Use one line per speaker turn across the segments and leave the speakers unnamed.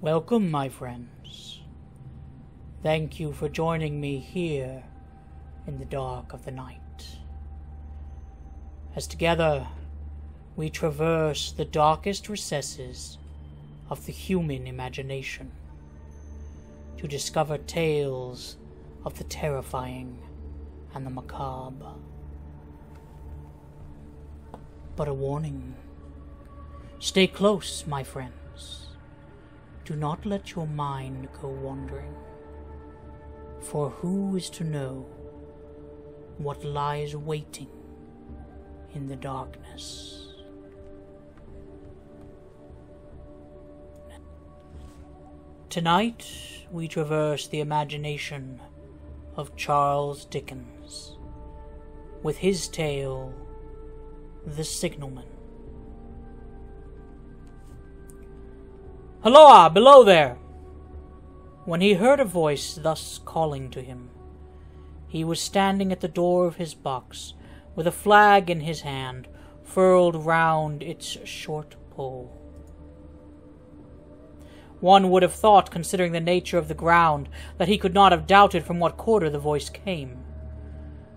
Welcome, my friends. Thank you for joining me here in the dark of the night, as together we traverse the darkest recesses of the human imagination to discover tales of the terrifying and the macabre. But a warning: stay close, my friends. Do not let your mind go wandering, for who is to know what lies waiting in the darkness? Tonight we traverse the imagination of Charles Dickens with his tale, The Signalman. "Halloa, below there!" When he heard a voice thus calling to him, he was standing at the door of his box, with a flag in his hand, furled round its short pole. One would have thought, considering the nature of the ground, that he could not have doubted from what quarter the voice came.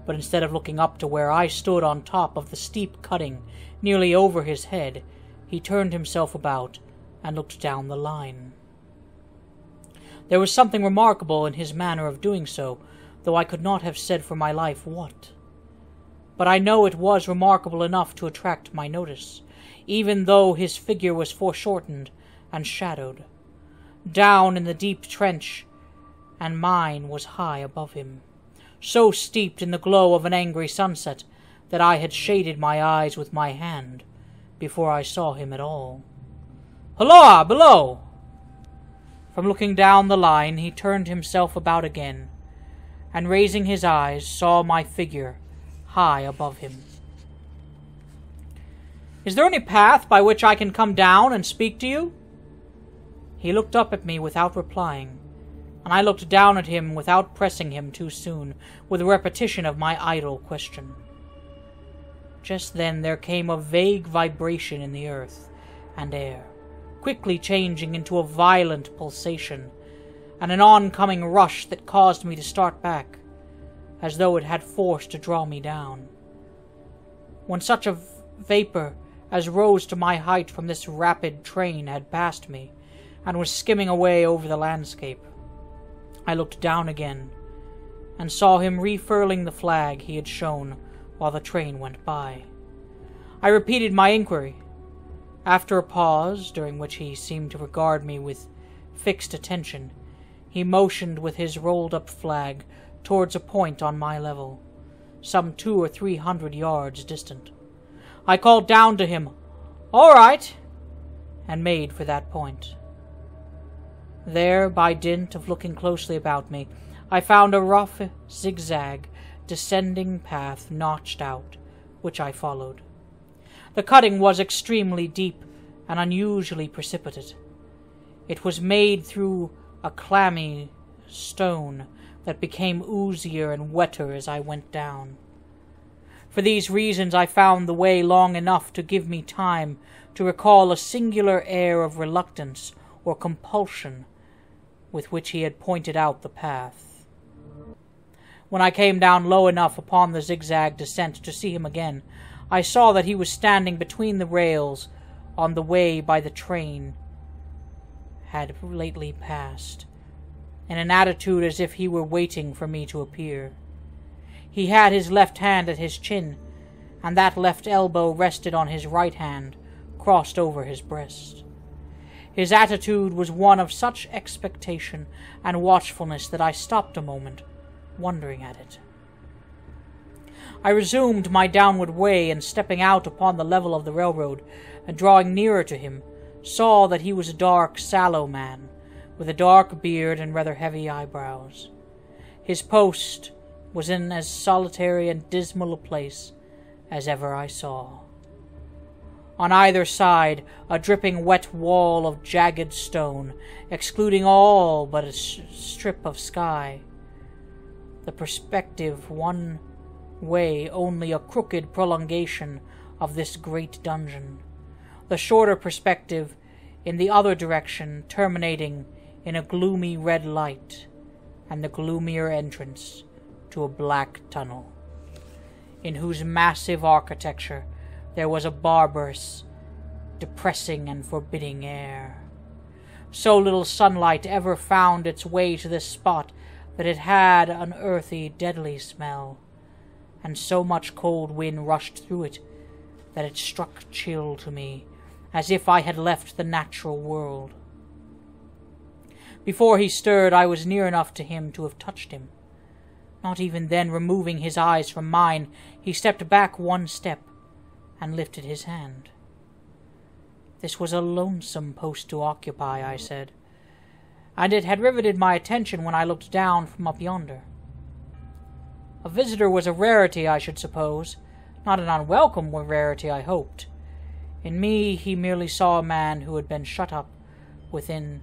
But instead of looking up to where I stood on top of the steep cutting, nearly over his head, he turned himself about and looked down the line. There was something remarkable in his manner of doing so, though I could not have said for my life what. But I know it was remarkable enough to attract my notice, even though his figure was foreshortened and shadowed, down in the deep trench, and mine was high above him, so steeped in the glow of an angry sunset that I had shaded my eyes with my hand before I saw him at all. "Halloa, below!" From looking down the line, he turned himself about again, and raising his eyes, saw my figure high above him. "Is there any path by which I can come down and speak to you?" He looked up at me without replying, and I looked down at him without pressing him too soon, with a repetition of my idle question. Just then there came a vague vibration in the earth and air, quickly changing into a violent pulsation, and an oncoming rush that caused me to start back, as though it had force to draw me down. When such a vapor as rose to my height from this rapid train had passed me, and was skimming away over the landscape, I looked down again, and saw him refurling the flag he had shown while the train went by. I repeated my inquiry. After a pause, during which he seemed to regard me with fixed attention, he motioned with his rolled-up flag towards a point on my level, some 200 or 300 yards distant. I called down to him, "All right," and made for that point. There, by dint of looking closely about me, I found a rough, zigzag, descending path notched out, which I followed. The cutting was extremely deep and unusually precipitate. It was made through a clammy stone that became oozier and wetter as I went down. For these reasons I found the way long enough to give me time to recall a singular air of reluctance or compulsion with which he had pointed out the path. When I came down low enough upon the zigzag descent to see him again, I saw that he was standing between the rails on the way by the train had lately passed, in an attitude as if he were waiting for me to appear. He had his left hand at his chin, and that left elbow rested on his right hand, crossed over his breast. His attitude was one of such expectation and watchfulness that I stopped a moment, wondering at it. I resumed my downward way, and stepping out upon the level of the railroad, and drawing nearer to him, saw that he was a dark, sallow man, with a dark beard and rather heavy eyebrows. His post was in as solitary and dismal a place as ever I saw. On either side, a dripping wet wall of jagged stone, excluding all but a strip of sky. The perspective one way only a crooked prolongation of this great dungeon, the shorter perspective in the other direction terminating in a gloomy red light, and the gloomier entrance to a black tunnel, in whose massive architecture there was a barbarous, depressing, and forbidding air. So little sunlight ever found its way to this spot that it had an earthy, deadly smell, and so much cold wind rushed through it that it struck chill to me, as if I had left the natural world. Before he stirred, I was near enough to him to have touched him. Not even then removing his eyes from mine, he stepped back one step and lifted his hand. This was a lonesome post to occupy, I said, and it had riveted my attention when I looked down from up yonder. A visitor was a rarity, I should suppose, not an unwelcome rarity, I hoped. In me he merely saw a man who had been shut up within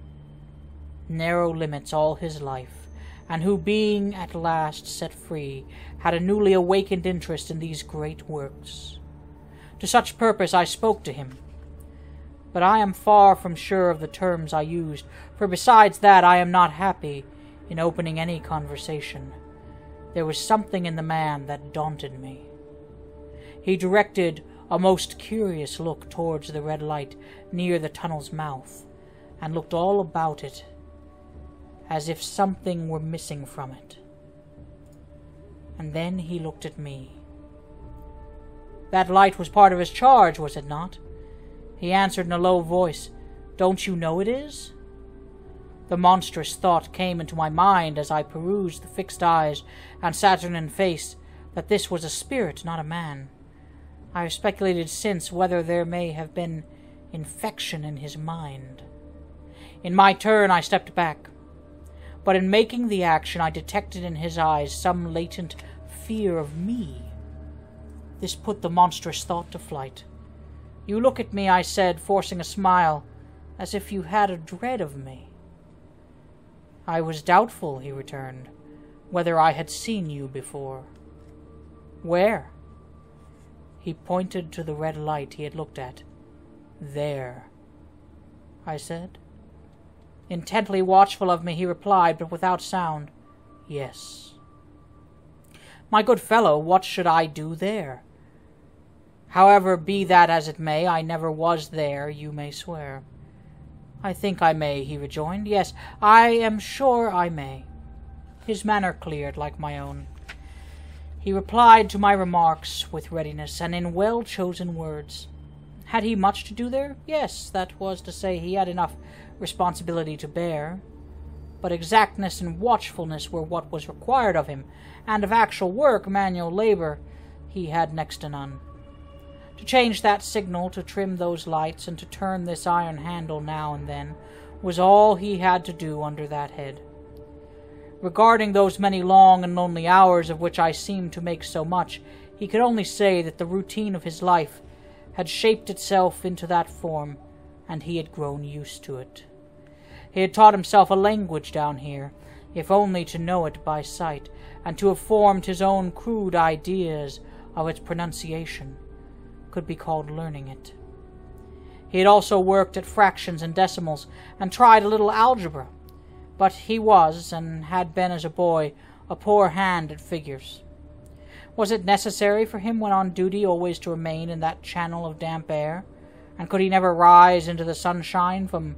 narrow limits all his life, and who, being at last set free, had a newly awakened interest in these great works. To such purpose I spoke to him, but I am far from sure of the terms I used, for besides that I am not happy in opening any conversation. There was something in the man that daunted me. He directed a most curious look towards the red light near the tunnel's mouth, and looked all about it, as if something were missing from it. And then he looked at me. That light was part of his charge, was it not? He answered in a low voice, "Don't you know it is?" The monstrous thought came into my mind as I perused the fixed eyes and saturnine face that this was a spirit, not a man. I have speculated since whether there may have been infection in his mind. In my turn I stepped back, but in making the action I detected in his eyes some latent fear of me. This put the monstrous thought to flight. "You look at me," I said, forcing a smile, "as if you had a dread of me." "I was doubtful," he returned, "whether I had seen you before." "Where?" He pointed to the red light he had looked at. "There," I said. Intently watchful of me, he replied, but without sound, "Yes." "My good fellow, what should I do there?" "However, be that as it may, I never was there, you may swear." "I think I may," he rejoined. "Yes, I am sure I may." His manner cleared, like my own. He replied to my remarks with readiness, and in well-chosen words. Had he much to do there? Yes, that was to say, he had enough responsibility to bear. But exactness and watchfulness were what was required of him, and of actual work, manual labor, he had next to none. To change that signal, to trim those lights, and to turn this iron handle now and then, was all he had to do under that head. Regarding those many long and lonely hours of which I seemed to make so much, he could only say that the routine of his life had shaped itself into that form, and he had grown used to it. He had taught himself a language down here, if only to know it by sight, and to have formed his own crude ideas of its pronunciation could be called learning it. He had also worked at fractions and decimals, and tried a little algebra, but he was, and had been as a boy, a poor hand at figures. Was it necessary for him when on duty always to remain in that channel of damp air, And could he never rise into the sunshine from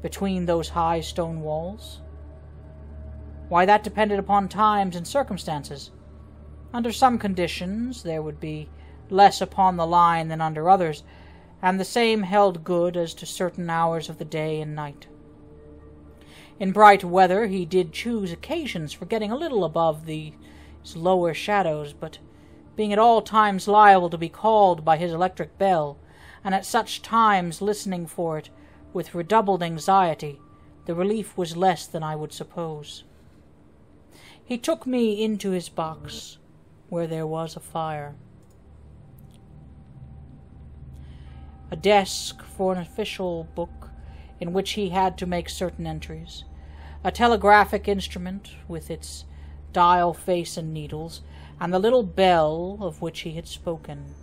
between those high stone walls? Why, that depended upon times and circumstances. Under some conditions there would be less upon the line than under others, and the same held good as to certain hours of the day and night. In bright weather he did choose occasions for getting a little above these lower shadows, but being at all times liable to be called by his electric bell, and at such times listening for it with redoubled anxiety, the relief was less than I would suppose. He took me into his box, where there was a fire, a desk for an official book in which he had to make certain entries, a telegraphic instrument with its dial face and needles, and the little bell of which he had spoken.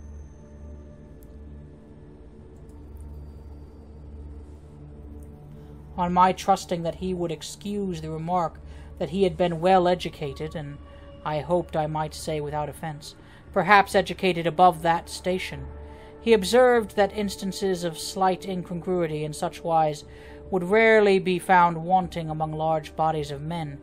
On my trusting that he would excuse the remark that he had been well educated, and I hoped I might say without offence, perhaps educated above that station, he observed that instances of slight incongruity in such wise would rarely be found wanting among large bodies of men,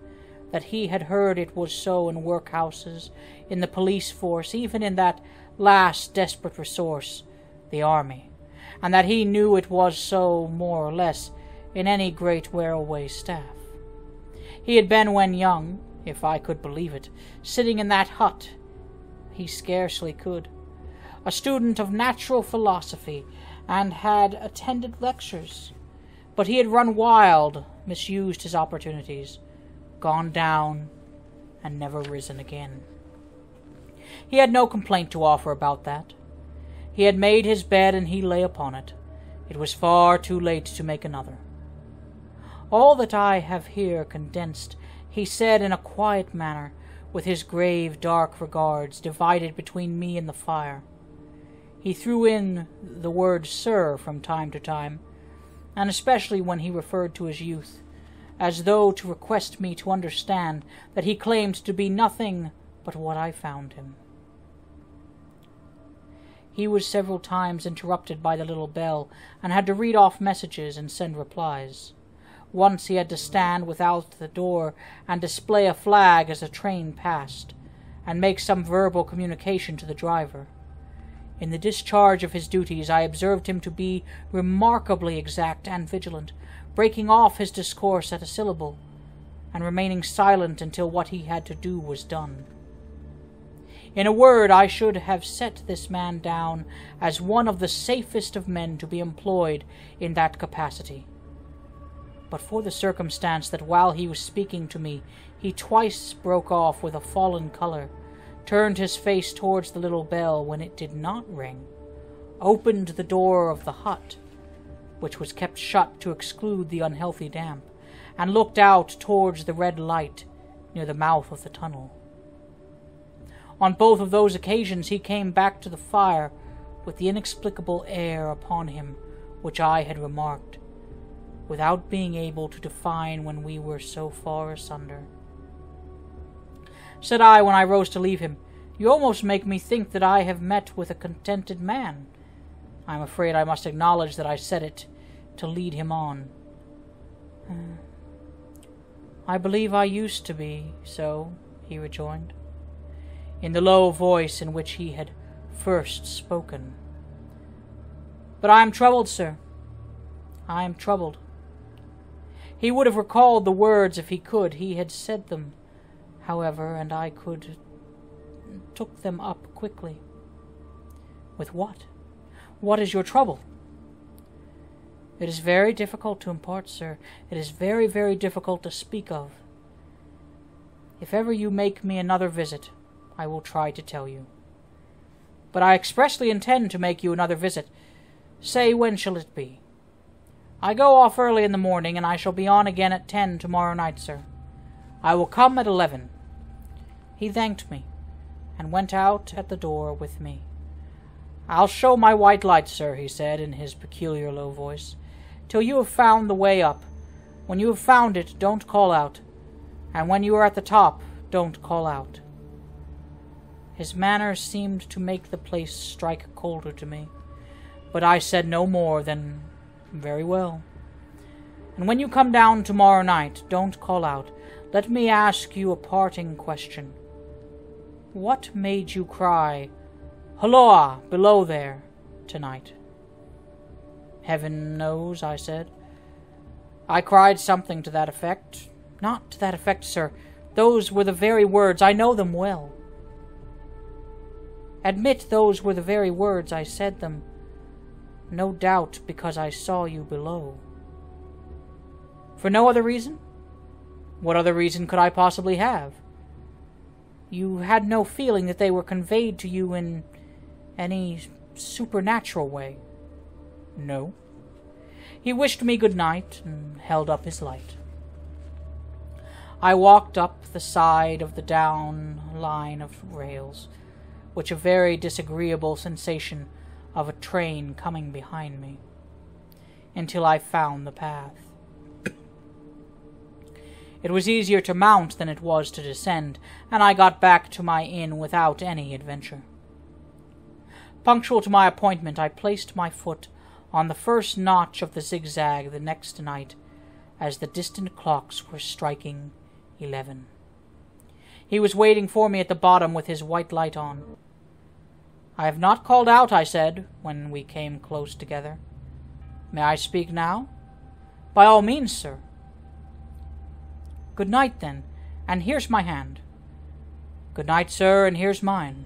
that he had heard it was so in workhouses, in the police force, even in that last desperate resource, the army, and that he knew it was so, more or less, in any great railway staff. He had been, when young, if I could believe it, sitting in that hut, he scarcely could, a student of natural philosophy, and had attended lectures, but he had run wild, misused his opportunities, gone down, and never risen again. He had no complaint to offer about that. He had made his bed, and he lay upon it. It was far too late to make another. All that I have here condensed he said in a quiet manner, with his grave, dark regards divided between me and the fire. He threw in the word sir from time to time, and especially when he referred to his youth, as though to request me to understand that he claimed to be nothing but what I found him. He was several times interrupted by the little bell, and had to read off messages and send replies. Once he had to stand without the door and display a flag as a train passed, and make some verbal communication to the driver. In the discharge of his duties I observed him to be remarkably exact and vigilant, breaking off his discourse at a syllable, and remaining silent until what he had to do was done. In a word, I should have set this man down as one of the safest of men to be employed in that capacity, but for the circumstance that while he was speaking to me, he twice broke off with a fallen colour, turned his face towards the little bell when it did not ring, opened the door of the hut, which was kept shut to exclude the unhealthy damp, and looked out towards the red light near the mouth of the tunnel. On both of those occasions he came back to the fire with the inexplicable air upon him which I had remarked, without being able to define when we were so far asunder. Said I, when I rose to leave him, "You almost make me think that I have met with a contented man." I am afraid I must acknowledge that I said it to lead him on. "I believe I used to be so," he rejoined, in the low voice in which he had first spoken. "But I am troubled, sir. I am troubled." He would have recalled the words if he could. He had said them, however, and I took them up quickly. "With what? What is your trouble?" "It is very difficult to impart, sir. It is very, very difficult to speak of. If ever you make me another visit, I will try to tell you. But I expressly intend to make you another visit. Say, when shall it be?" "I go off early in the morning, and I shall be on again at 10 tomorrow night, sir. I will come at 11. He thanked me, and went out at the door with me. "I'll show my white light, sir," he said in his peculiar low voice, "till you have found the way up. When you have found it, don't call out, and when you are at the top, don't call out." His manner seemed to make the place strike colder to me, But I said no more than, "Very well. And when you come down tomorrow night, don't call out. Let me ask you a parting question. What made you cry, 'Hulloa, below there,' tonight?" "Heaven knows," I said. "I cried something to that effect." "Not to that effect, sir. Those were the very words. I know them well." "Admit those were the very words. I said them, no doubt, because I saw you below." "For no other reason?" "What other reason could I possibly have?" "You had no feeling that they were conveyed to you in any supernatural way?" "No." He wished me good night and held up his light. I walked up the side of the down line of rails, with a very disagreeable sensation of a train coming behind me, until I found the path. It was easier to mount than it was to descend, and I got back to my inn without any adventure. Punctual to my appointment, I placed my foot on the first notch of the zigzag the next night, as the distant clocks were striking 11. He was waiting for me at the bottom with his white light on. "I have not called out," I said, when we came close together. "May I speak now?" "By all means, sir." "Good night, then, and here's my hand." "Good night, sir, and here's mine."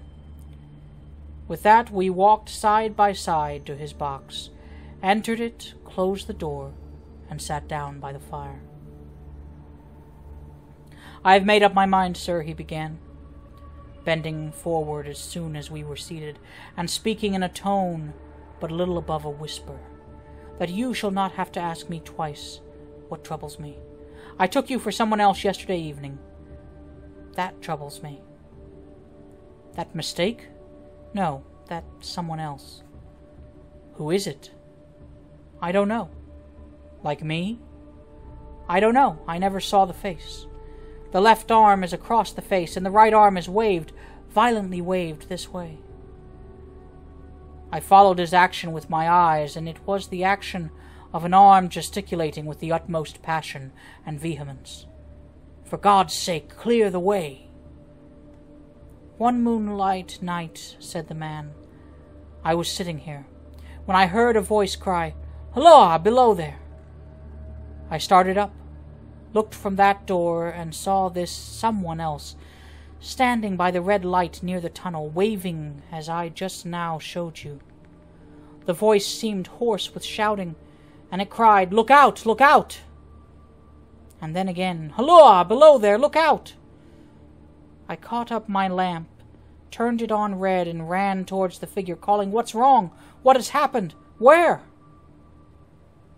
With that we walked side by side to his box, entered it, closed the door, and sat down by the fire. "I have made up my mind, sir," he began, bending forward as soon as we were seated, and speaking in a tone but a little above a whisper, "that you shall not have to ask me twice what troubles me. I took you for someone else yesterday evening. That troubles me." "That mistake?" "No, that someone else." "Who is it?" "I don't know." "Like me?" "I don't know. I never saw the face. The left arm is across the face, and the right arm is waved, violently waved this way." I followed his action with my eyes, and it was the action of an arm gesticulating with the utmost passion and vehemence. "For God's sake, clear the way." "One moonlight night," said the man, "I was sitting here, when I heard a voice cry, 'Hulloa, below there!' I started up, looked from that door, and saw this someone else standing by the red light near the tunnel, waving as I just now showed you. The voice seemed hoarse with shouting, and it cried, 'Look out! Look out!' And then again, 'Hulloa, below there! Look out!' I caught up my lamp, turned it on red, and ran towards the figure, calling, 'What's wrong? What has happened? Where?'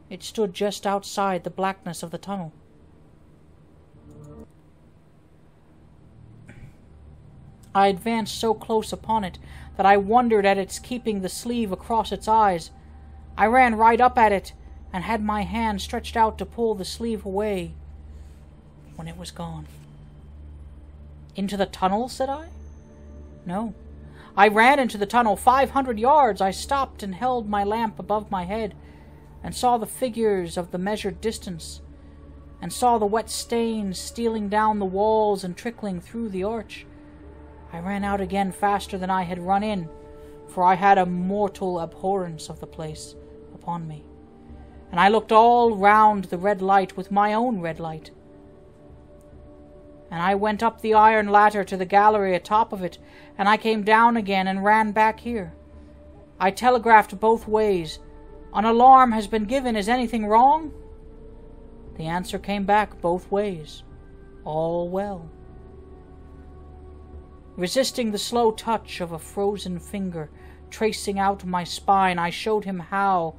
It stood just outside the blackness of the tunnel. I advanced so close upon it that I wondered at its keeping the sleeve across its eyes. I ran right up at it, and had my hand stretched out to pull the sleeve away, when it was gone." "Into the tunnel?" said I. "No. I ran into the tunnel 500 yards. I stopped and held my lamp above my head, and saw the figures of the measured distance, and saw the wet stains stealing down the walls and trickling through the arch. I ran out again faster than I had run in, for I had a mortal abhorrence of the place upon me, and I looked all round the red light with my own red light. And I went up the iron ladder to the gallery atop of it, and I came down again and ran back here. I telegraphed both ways, 'An alarm has been given. Is anything wrong?' The answer came back both ways, 'All well.' Resisting the slow touch of a frozen finger tracing out my spine, I showed him how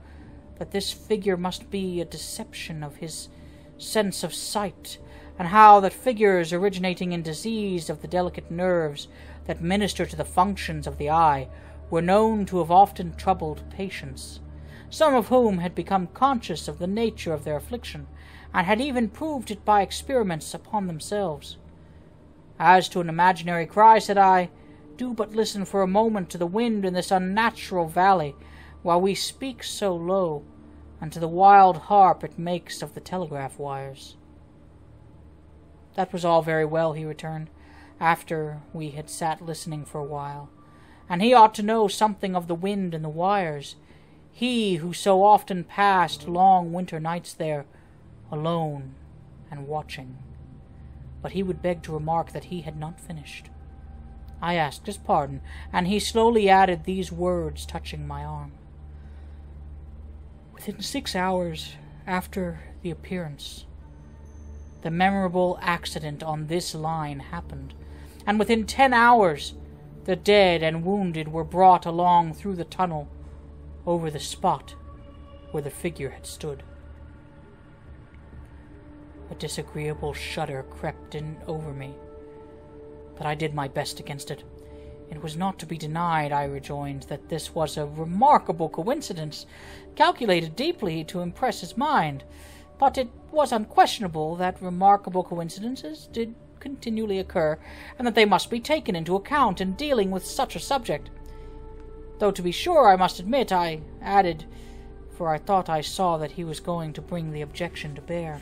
that this figure must be a deception of his sense of sight, and how that figures originating in disease of the delicate nerves that minister to the functions of the eye were known to have often troubled patients, some of whom had become conscious of the nature of their affliction, and had even proved it by experiments upon themselves. As to an imaginary cry, said I, do but listen for a moment to the wind in this unnatural valley, while we speak so low, and to the wild harp it makes of the telegraph wires." "That was all very well," he returned, after we had sat listening for a while. "And he ought to know something of the wind and the wires, he who so often passed long winter nights there, alone and watching." But he would beg to remark that he had not finished. I asked his pardon, and he slowly added these words, touching my arm. "Within 6 hours after the appearance, the memorable accident on this line happened, and within 10 hours the dead and wounded were brought along through the tunnel over the spot where the figure had stood." A disagreeable shudder crept in over me, but I did my best against it. "It was not to be denied," I rejoined, "that this was a remarkable coincidence, calculated deeply to impress his mind, but it was unquestionable that remarkable coincidences did continually occur, and that they must be taken into account in dealing with such a subject. Though, to be sure, I must admit," I added, for I thought I saw that he was going to bring the objection to bear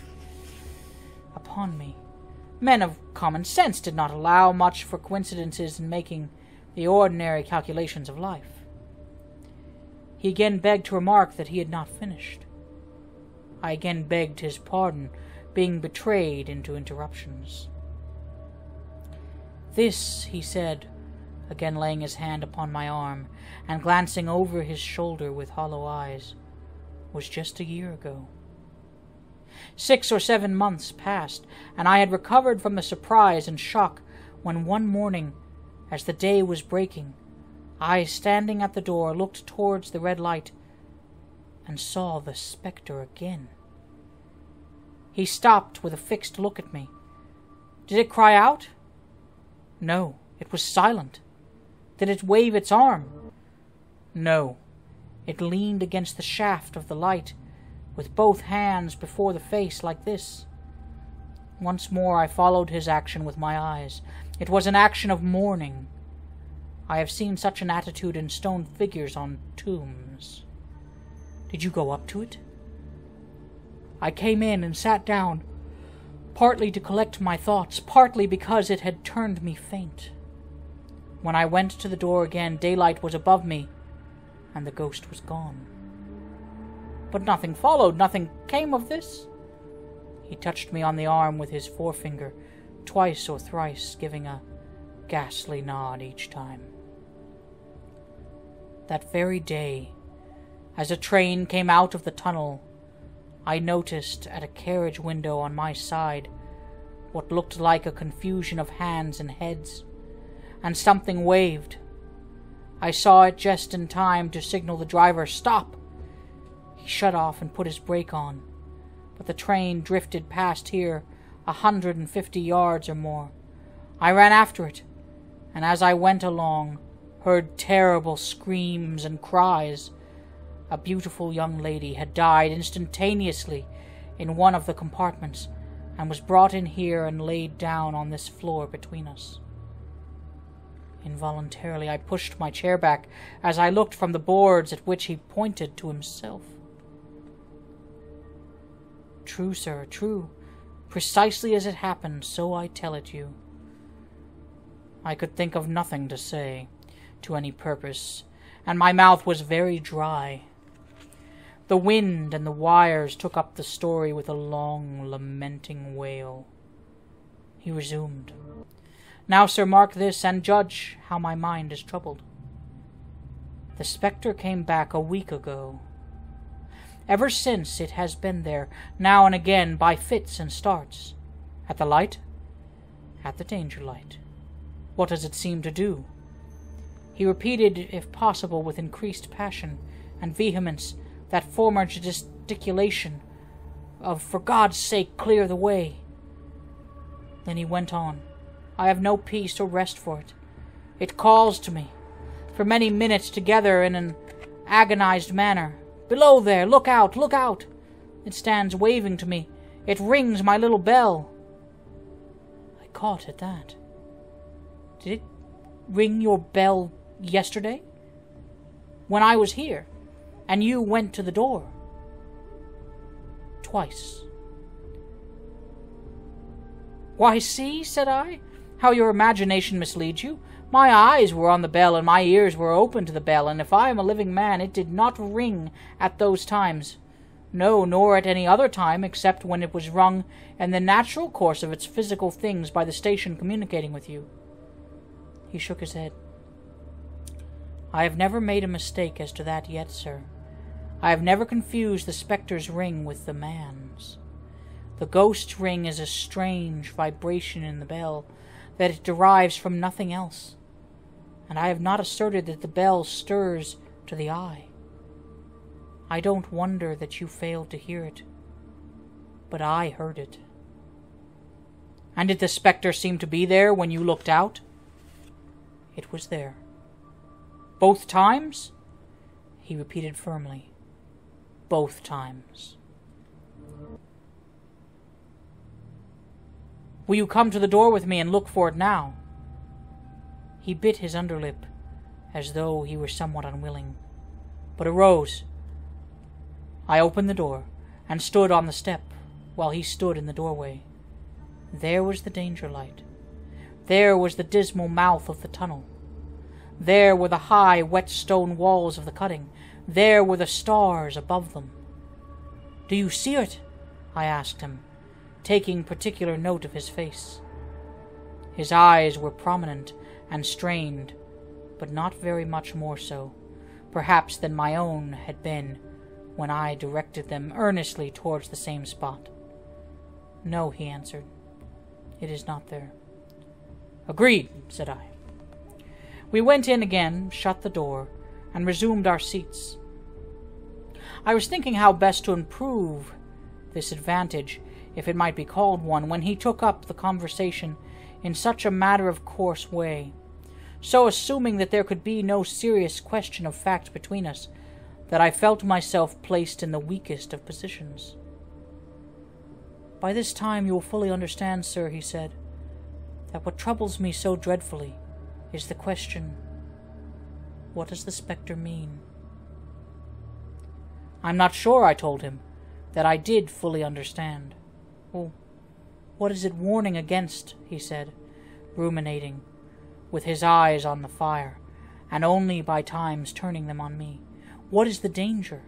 upon me, "men of common sense did not allow much for coincidences in making the ordinary calculations of life." He again begged to remark that he had not finished. I again begged his pardon, being betrayed into interruptions. "This," he said, again laying his hand upon my arm, and glancing over his shoulder with hollow eyes, "was just a year ago." 6 or 7 months passed, and I had recovered from the surprise and shock when one morning, as the day was breaking, I, standing at the door, looked towards the red light and saw the spectre again. He stopped with a fixed look at me. Did it cry out? No, it was silent. Did it wave its arm? No, it leaned against the shaft of the light, with both hands before the face like this. Once more I followed his action with my eyes. It was an action of mourning. I have seen such an attitude in stone figures on tombs. Did you go up to it? I came in and sat down, partly to collect my thoughts, partly because it had turned me faint. When I went to the door again, daylight was above me, and the ghost was gone. But nothing followed, nothing came of this. He touched me on the arm with his forefinger, twice or thrice, giving a ghastly nod each time. That very day, as a train came out of the tunnel, I noticed at a carriage window on my side what looked like a confusion of hands and heads, and something waved. I saw it just in time to signal the driver, "Stop!" He shut off and put his brake on, but the train drifted past here 150 yards or more. I ran after it, and as I went along, heard terrible screams and cries. A beautiful young lady had died instantaneously in one of the compartments, and was brought in here and laid down on this floor between us. Involuntarily I pushed my chair back as I looked from the boards at which he pointed to himself. True, sir, true. Precisely as it happened, so I tell it you. I could think of nothing to say to any purpose, and my mouth was very dry. The wind and the wires took up the story with a long, lamenting wail. He resumed. Now, sir, mark this, and judge how my mind is troubled. The spectre came back a week ago. Ever since it has been there, now and again, by fits and starts. At the light, at the danger light. What does it seem to do? He repeated, if possible with increased passion and vehemence, that former gesticulation of, "For God's sake, clear the way." Then he went on. I have no peace or rest for it. It calls to me, for many minutes together in an agonized manner. "Below there, look out, look out!" It stands waving to me. It rings my little bell. I caught at that. Did it ring your bell yesterday? When I was here? And you went to the door. Twice. Why, see, said I, how your imagination misleads you. My eyes were on the bell, and my ears were open to the bell, and if I am a living man, it did not ring at those times. No, nor at any other time, except when it was rung in the natural course of its physical things by the station communicating with you. He shook his head. I have never made a mistake as to that yet, sir. I have never confused the spectre's ring with the man's. The ghost's ring is a strange vibration in the bell, that it derives from nothing else, and I have not asserted that the bell stirs to the eye. I don't wonder that you failed to hear it, but I heard it. And did the spectre seem to be there when you looked out? It was there. Both times? He repeated firmly. Both times. Will you come to the door with me and look for it now? He bit his underlip, as though he were somewhat unwilling, but arose. I opened the door, and stood on the step, while he stood in the doorway. There was the danger light. There was the dismal mouth of the tunnel. There were the high, wet stone walls of the cutting. There were the stars above them. Do you see it? I asked him, taking particular note of his face. His eyes were prominent and strained, but not very much more so, perhaps, than my own had been when I directed them earnestly towards the same spot. No, he answered, it is not there. Agreed, said I. We went in again, shut the door, and resumed our seats. I was thinking how best to improve this advantage, if it might be called one, when he took up the conversation in such a matter-of-course way, so assuming that there could be no serious question of fact between us, that I felt myself placed in the weakest of positions. By this time you will fully understand, sir, he said, that what troubles me so dreadfully is the question, what does the spectre mean? I'm not sure, I told him, that I did fully understand. Well, what is it warning against? He said, ruminating, with his eyes on the fire, and only by times turning them on me. What is the danger?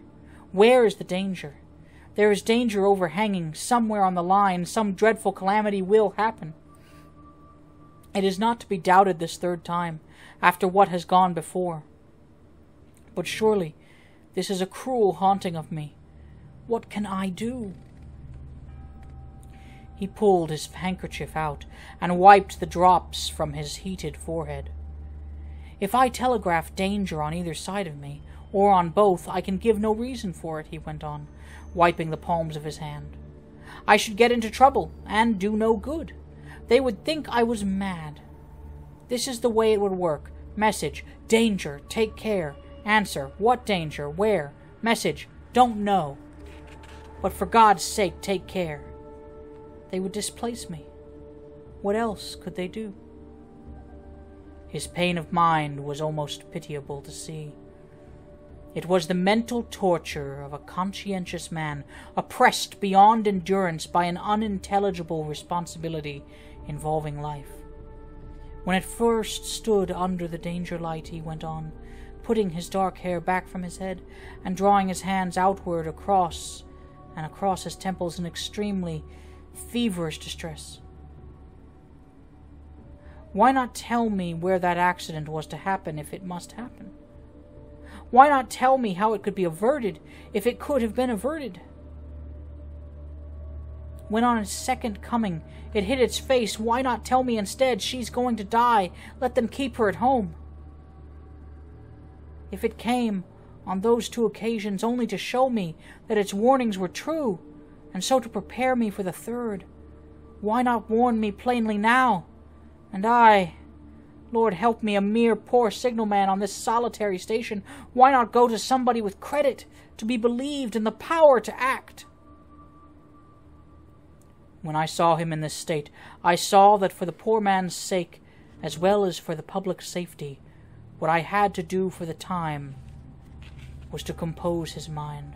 Where is the danger? There is danger overhanging somewhere on the line. Some dreadful calamity will happen. It is not to be doubted this third time, after what has gone before. But surely this is a cruel haunting of me. What can I do? He pulled his handkerchief out and wiped the drops from his heated forehead. If I telegraph danger on either side of me, or on both, I can give no reason for it, he went on, wiping the palms of his hand. I should get into trouble, and do no good. They would think I was mad. This is the way it would work. Message, danger, take care. Answer, what danger, where? Message, don't know. But for God's sake, take care. They would displace me. What else could they do? His pain of mind was almost pitiable to see. It was the mental torture of a conscientious man, oppressed beyond endurance by an unintelligible responsibility involving life. When it first stood under the danger light, he went on, putting his dark hair back from his head and drawing his hands outward across his temples in extremely feverish distress. Why not tell me where that accident was to happen if it must happen? Why not tell me how it could be averted if it could have been averted? When on its second coming it hit its face, why not tell me instead she's going to die, let them keep her at home? If it came on those two occasions only to show me that its warnings were true, and so to prepare me for the third, why not warn me plainly now? And I, Lord help me, a mere poor signalman on this solitary station, why not go to somebody with credit, to be believed, and the power to act? When I saw him in this state, I saw that for the poor man's sake, as well as for the public safety, what I had to do for the time was to compose his mind.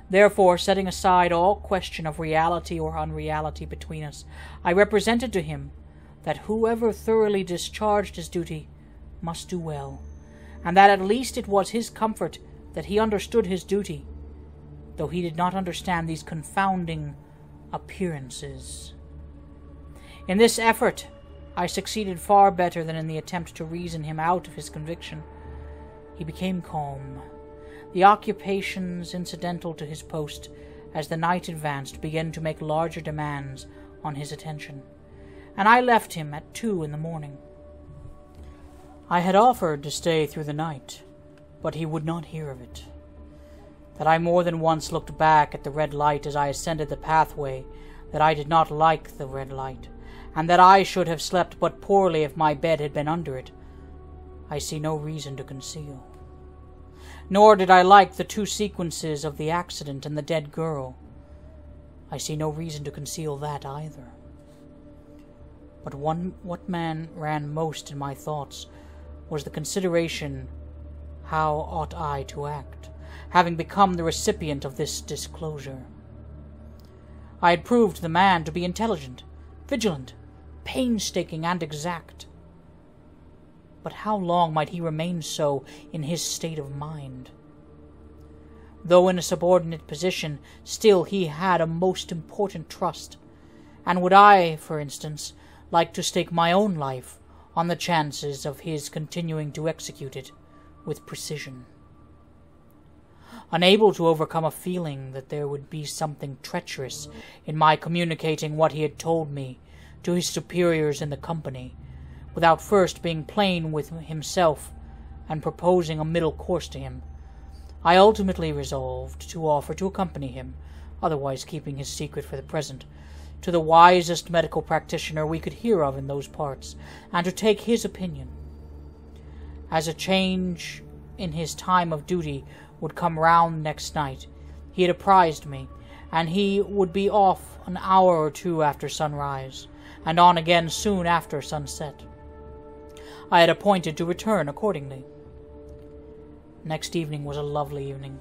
Therefore, setting aside all question of reality or unreality between us, I represented to him that whoever thoroughly discharged his duty must do well, and that at least it was his comfort that he understood his duty, though he did not understand these confounding appearances. In this effort, I succeeded far better than in the attempt to reason him out of his conviction. He became calm. The occupations incidental to his post, as the night advanced, began to make larger demands on his attention, and I left him at 2 in the morning. I had offered to stay through the night, but he would not hear of it. That I more than once looked back at the red light as I ascended the pathway, that I did not like the red light, and that I should have slept but poorly if my bed had been under it, I see no reason to conceal. Nor did I like the 2 sequences of the accident and the dead girl. I see no reason to conceal that either. But what ran most in my thoughts was the consideration, how ought I to act, having become the recipient of this disclosure? I had proved the man to be intelligent, vigilant, painstaking, and exact. But how long might he remain so in his state of mind? Though in a subordinate position, still he had a most important trust, and would I, for instance, like to stake my own life on the chances of his continuing to execute it with precision? Unable to overcome a feeling that there would be something treacherous in my communicating what he had told me to his superiors in the company, without first being plain with himself and proposing a middle course to him, I ultimately resolved to offer to accompany him, otherwise keeping his secret for the present, to the wisest medical practitioner we could hear of in those parts, and to take his opinion. As a change in his time of duty would come round next night, he had apprised me, and he would be off an hour or 2 after sunrise, and on again soon after sunset. I had appointed to return accordingly. Next evening was a lovely evening,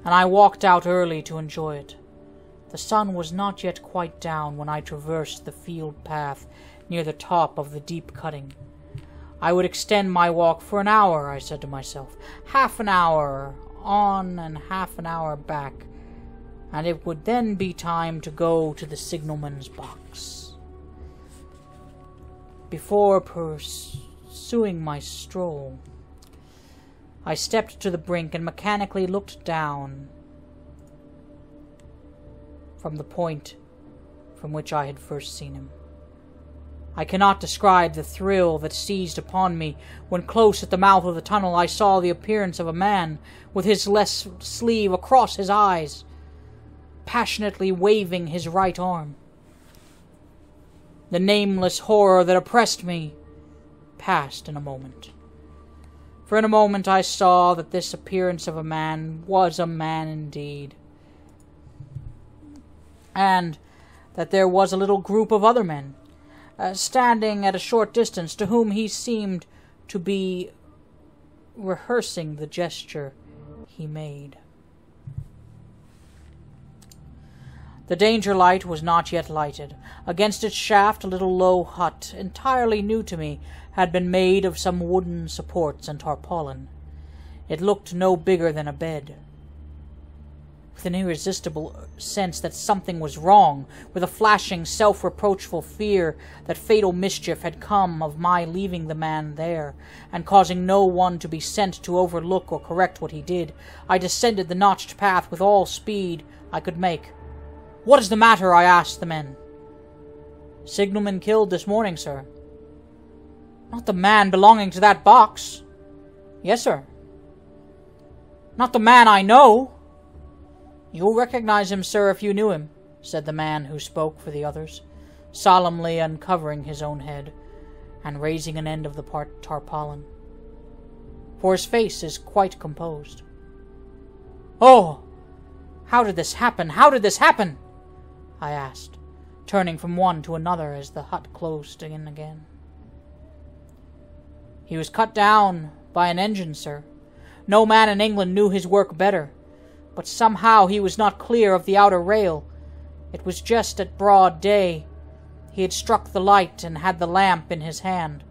and I walked out early to enjoy it. The sun was not yet quite down when I traversed the field path near the top of the deep cutting. I would extend my walk for an hour, I said to myself, half an hour on and half an hour back, and it would then be time to go to the signalman's box. Before pursuing my stroll, I stepped to the brink and mechanically looked down from the point from which I had first seen him. I cannot describe the thrill that seized upon me when close at the mouth of the tunnel I saw the appearance of a man with his left sleeve across his eyes, passionately waving his right arm. The nameless horror that oppressed me passed in a moment. For in a moment I saw that this appearance of a man was a man indeed, and that there was a little group of other men, standing at a short distance, to whom he seemed to be rehearsing the gesture he made. The danger light was not yet lighted. Against its shaft a little low hut, entirely new to me, had been made of some wooden supports and tarpaulin. It looked no bigger than a bed. With an irresistible sense that something was wrong, with a flashing, self-reproachful fear that fatal mischief had come of my leaving the man there, and causing no one to be sent to overlook or correct what he did, I descended the notched path with all speed I could make. "What is the matter?" I asked the men. "Signalman killed this morning, sir." "Not the man belonging to that box?" "Yes, sir." "Not the man I know?" "You'll recognize him, sir, if you knew him," said the man who spoke for the others, solemnly uncovering his own head and raising an end of the tarpaulin, for his face is quite composed. "Oh, how did this happen? How did this happen?" I asked, turning from one to another as the hut closed in again. "He was cut down by an engine, sir. No man in England knew his work better, but somehow he was not clear of the outer rail. It was just at broad day. He had struck the light and had the lamp in his hand.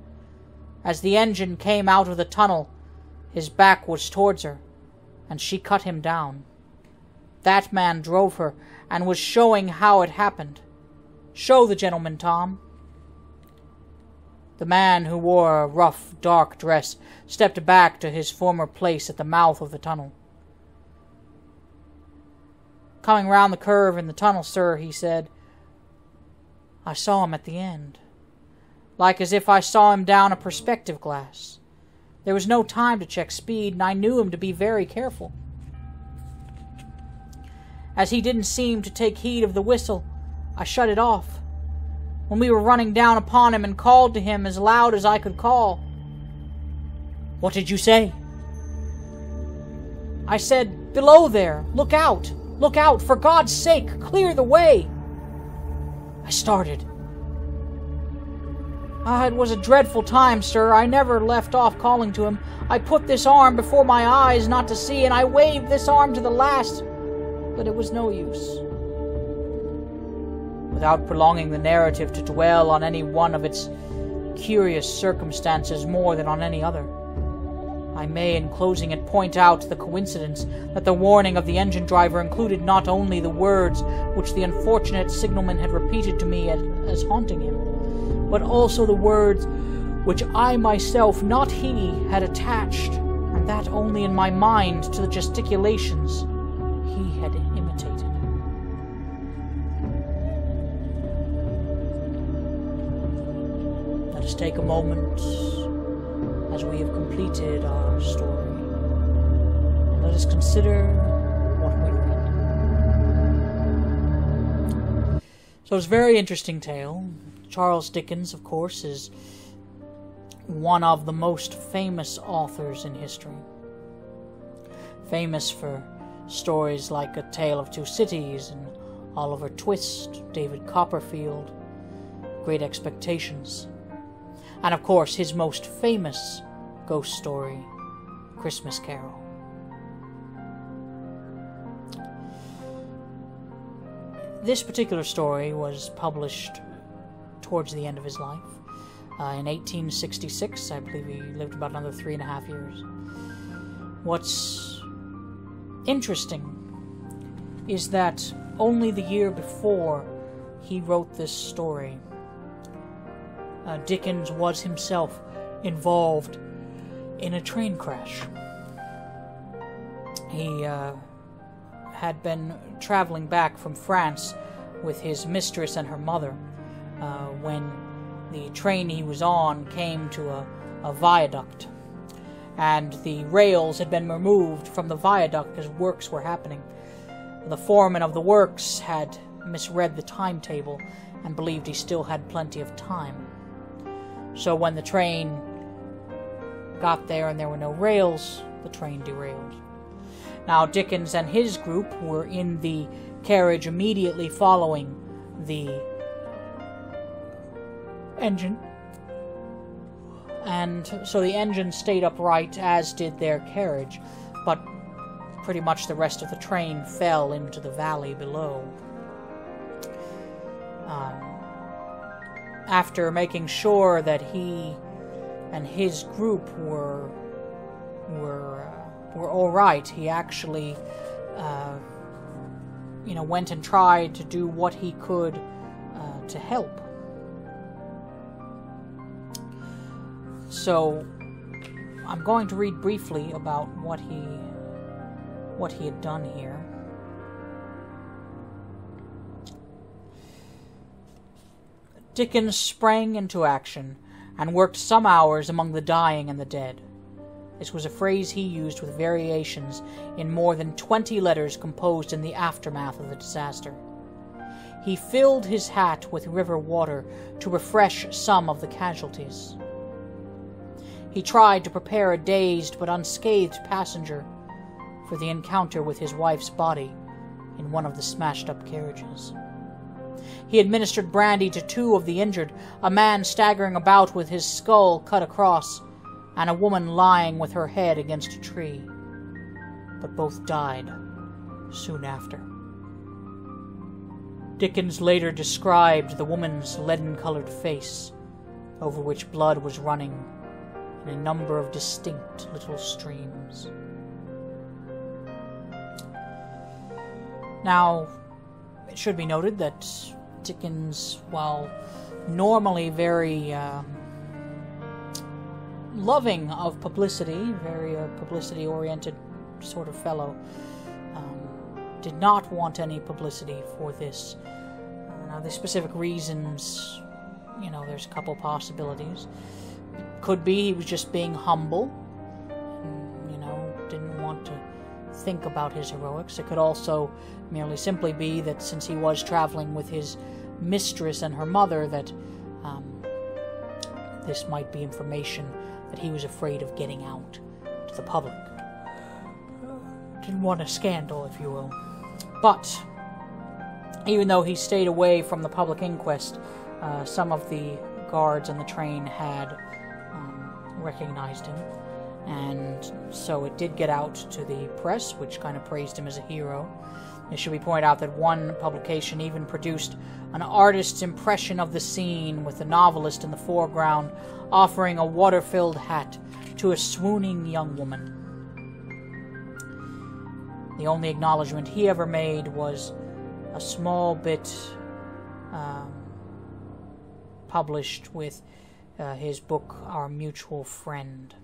As the engine came out of the tunnel, his back was towards her, and she cut him down. That man drove her, and was showing how it happened. Show the gentleman, Tom. The man, who wore a rough, dark dress, stepped back to his former place at the mouth of the tunnel. "Coming round the curve in the tunnel, sir," he said. "I saw him at the end, like as if I saw him down a perspective glass. There was no time to check speed, and I knew him to be very careful. As he didn't seem to take heed of the whistle, I shut it off. When we were running down upon him and called to him as loud as I could call." "What did you say?" "I said, 'Below there! Look out! Look out! For God's sake, clear the way!' I started. It was a dreadful time, sir. I never left off calling to him. I put this arm before my eyes not to see, and I waved this arm to the last, but it was no use." Without prolonging the narrative to dwell on any one of its curious circumstances more than on any other, I may, in closing it, point out the coincidence that the warning of the engine driver included not only the words which the unfortunate signalman had repeated to me as haunting him, but also the words which I myself, not he, had attached, and that only in my mind, to the gesticulations he had imitated. Let us take a moment as we have completed our story, and let us consider what we read. So it's a very interesting tale. Charles Dickens, of course, is one of the most famous authors in history. Famous for stories like A Tale of Two Cities and Oliver Twist, David Copperfield, Great Expectations, and of course his most famous ghost story, Christmas Carol. This particular story was published towards the end of his life. In 1866, I believe he lived about another 3.5 years. What's interesting is that only the year before he wrote this story, Dickens was himself involved in a train crash. He had been traveling back from France with his mistress and her mother when the train he was on came to a viaduct, and the rails had been removed from the viaduct as works were happening. The foreman of the works had misread the timetable and believed he still had plenty of time. So when the train got there and there were no rails, the train derailed. Now Dickens and his group were in the carriage immediately following the engine, and so the engine stayed upright, as did their carriage, but pretty much the rest of the train fell into the valley below. After making sure that he and his group were all right, he actually went and tried to do what he could to help. So I'm going to read briefly about what he had done here. Dickens sprang into action and worked some hours among the dying and the dead. This was a phrase he used with variations in more than 20 letters composed in the aftermath of the disaster. He filled his hat with river water to refresh some of the casualties. He tried to prepare a dazed but unscathed passenger for the encounter with his wife's body in one of the smashed-up carriages. He administered brandy to 2 of the injured, a man staggering about with his skull cut across, and a woman lying with her head against a tree. but both died soon after. Dickens later described the woman's leaden-colored face, over which blood was running in a number of distinct little streams. Now, it should be noted that Dickens, while normally very loving of publicity, very publicity-oriented sort of fellow, did not want any publicity for this. Now, the specific reasons, there's a couple possibilities. It could be he was just being humble, and, didn't want to think about his heroics. It could also merely simply be that since he was traveling with his mistress and her mother, that this might be information that he was afraid of getting out to the public. Didn't want a scandal, if you will. But even though he stayed away from the public inquest, some of the guards on the train had recognized him, and so it did get out to the press, which kind of praised him as a hero. It should be pointed out that one publication even produced an artist's impression of the scene, with the novelist in the foreground offering a water-filled hat to a swooning young woman. The only acknowledgement he ever made was a small bit published with his book, Our Mutual Friend.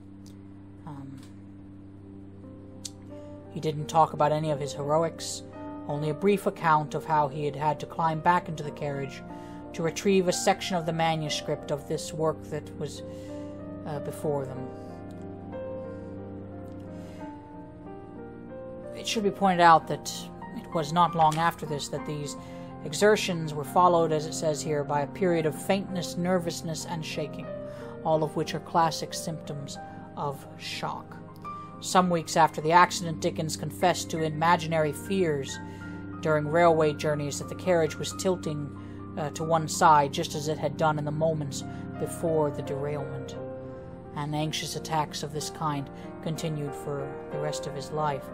He didn't talk about any of his heroics, only a brief account of how he had had to climb back into the carriage to retrieve a section of the manuscript of this work that was before them. It should be pointed out that it was not long after this that these exertions were followed, as it says here, by a period of faintness, nervousness, and shaking, all of which are classic symptoms of shock. Some weeks after the accident, Dickens confessed to imaginary fears during railway journeys that the carriage was tilting to one side, just as it had done in the moments before the derailment. And anxious attacks of this kind continued for the rest of his life.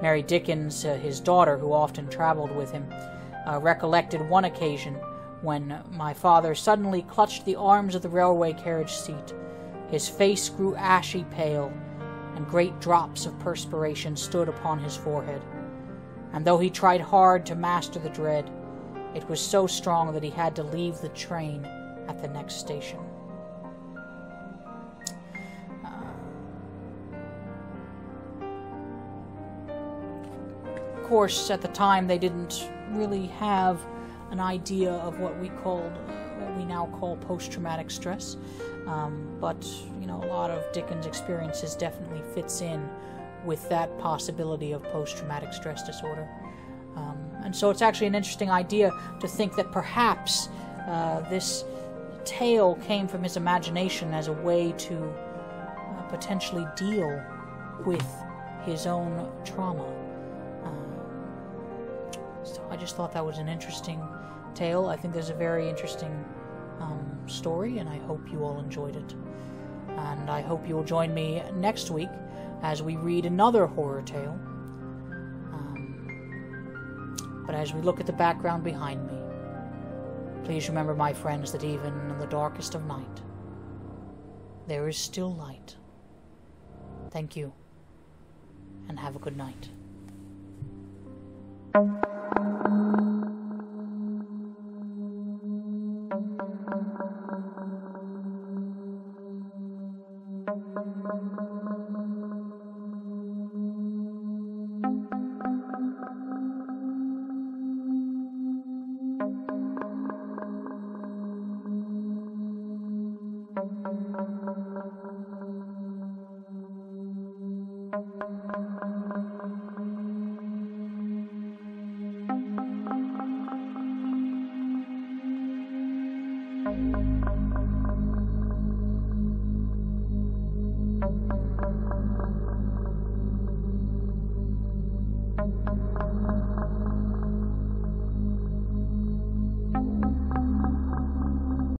Mary Dickens, his daughter, who often traveled with him, recollected one occasion when my father suddenly clutched the arms of the railway carriage seat. His face grew ashy pale, and great drops of perspiration stood upon his forehead. And though he tried hard to master the dread, it was so strong that he had to leave the train at the next station. Of course, at the time, they didn't really have an idea of what we now call post-traumatic stress. But a lot of Dickens' experiences definitely fits in with that possibility of post-traumatic stress disorder. And so it's actually an interesting idea to think that perhaps this tale came from his imagination as a way to potentially deal with his own trauma. So I just thought that was an interesting tale. I think there's a very interesting story, and I hope you all enjoyed it. And I hope you will join me next week as we read another horror tale. But as we look at the background behind me, please remember, my friends, that even in the darkest of night, there is still light. Thank you, and have a good night. Thank you.